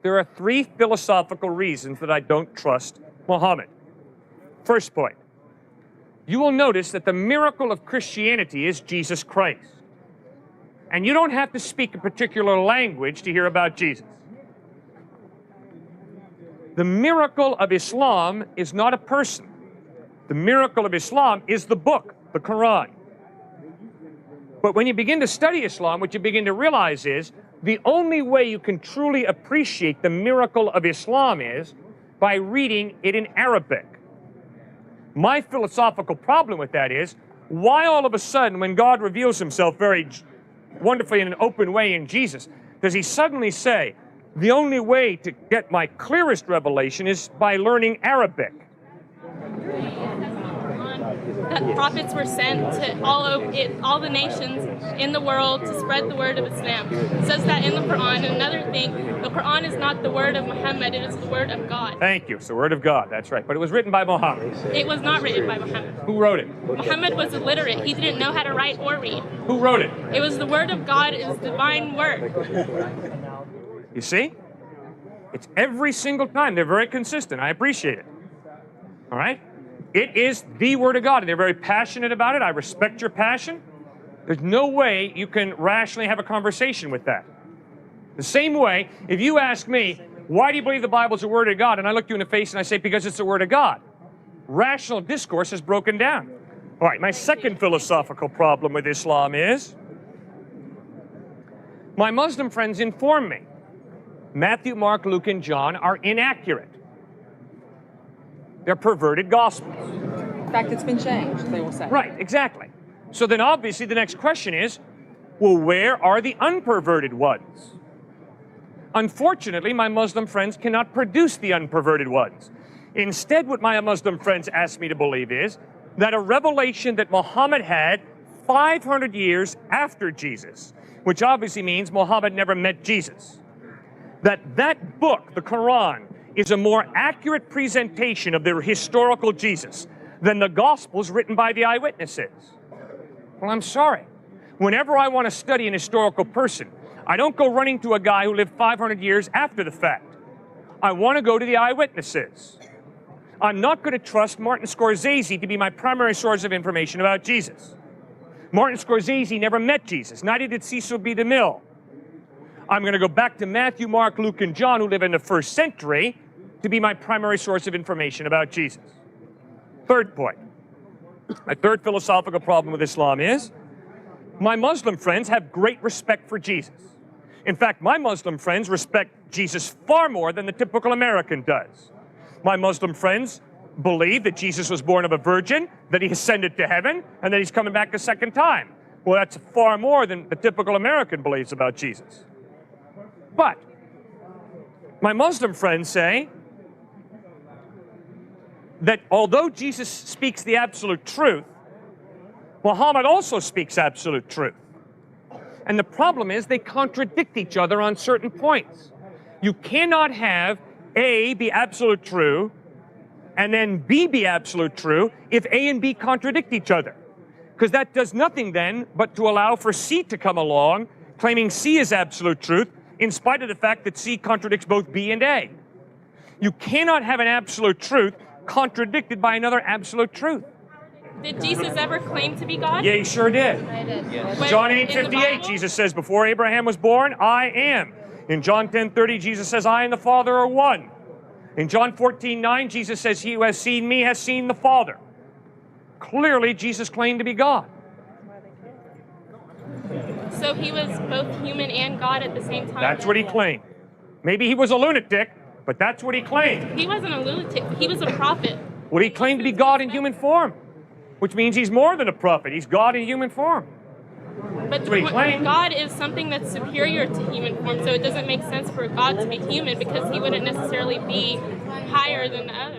There are three philosophical reasons that I don't trust Muhammad. First point, you will notice that the miracle of Christianity is Jesus Christ. And you don't have to speak a particular language to hear about Jesus. The miracle of Islam is not a person. The miracle of Islam is the book, the Quran. But when you begin to study Islam, what you begin to realize is the only way you can truly appreciate the miracle of Islam is by reading it in Arabic. My philosophical problem with that is, why all of a sudden, when God reveals himself very wonderfully in an open way in Jesus, does he suddenly say, the only way to get my clearest revelation is by learning Arabic? That prophets were sent to all the nations in the world to spread the word of Islam. It says that in the Quran. And another thing, the Quran is not the word of Muhammad, it is the word of God. Thank you. It's the word of God, that's right. But it was written by Muhammad. It was not written by Muhammad. Who wrote it? Muhammad was illiterate. He didn't know how to write or read. Who wrote it? It was the word of God, it was divine word. You see? It's every single time. They're very consistent. I appreciate it. All right? It is the Word of God, and they're very passionate about it. I respect your passion. There's no way you can rationally have a conversation with that. The same way, if you ask me, why do you believe the Bible is the Word of God? And I look you in the face and I say, because it's the Word of God. Rational discourse is broken down. All right, my second philosophical problem with Islam is, my Muslim friends inform me Matthew, Mark, Luke, and John are inaccurate. They're perverted gospels. In fact, it's been changed, they will say. Right, exactly. So then obviously the next question is, well, where are the unperverted ones? Unfortunately, my Muslim friends cannot produce the unperverted ones. Instead, what my Muslim friends ask me to believe is that a revelation that Muhammad had 500 years after Jesus, which obviously means Muhammad never met Jesus, that book, the Quran, is a more accurate presentation of the historical Jesus than the Gospels written by the eyewitnesses. Well, I'm sorry. Whenever I want to study an historical person, I don't go running to a guy who lived 500 years after the fact. I want to go to the eyewitnesses. I'm not going to trust Martin Scorsese to be my primary source of information about Jesus. Martin Scorsese never met Jesus, neither did Cecil B. DeMille. I'm going to go back to Matthew, Mark, Luke, and John, who live in the first century, to be my primary source of information about Jesus. Third point. My third philosophical problem with Islam is, my Muslim friends have great respect for Jesus. In fact, my Muslim friends respect Jesus far more than the typical American does. My Muslim friends believe that Jesus was born of a virgin, that he ascended to heaven, and that he's coming back a second time. Well, that's far more than the typical American believes about Jesus. But my Muslim friends say that although Jesus speaks the absolute truth, Muhammad also speaks absolute truth. And the problem is they contradict each other on certain points. You cannot have A be absolute true and then B be absolute true if A and B contradict each other. Because that does nothing then but to allow for C to come along, claiming C is absolute truth, in spite of the fact that C contradicts both B and A. You cannot have an absolute truth contradicted by another absolute truth. Did Jesus ever claim to be God? Yeah, he sure did. When- John in the 8:58, Bible? Jesus says, before Abraham was born, I am. In John 10:30, Jesus says, I and the Father are one. In John 14:9, Jesus says, he who has seen me has seen the Father. Clearly, Jesus claimed to be God. So he was both human and God at the same time? That's what he claimed. Maybe he was a lunatic, but that's what he claimed. He wasn't a lunatic. He was a prophet. Well, he claimed to be God in human form, which means he's more than a prophet. He's God in human form. But what he claimed. God is something that's superior to human form, so it doesn't make sense for God to be human because he wouldn't necessarily be higher than the others.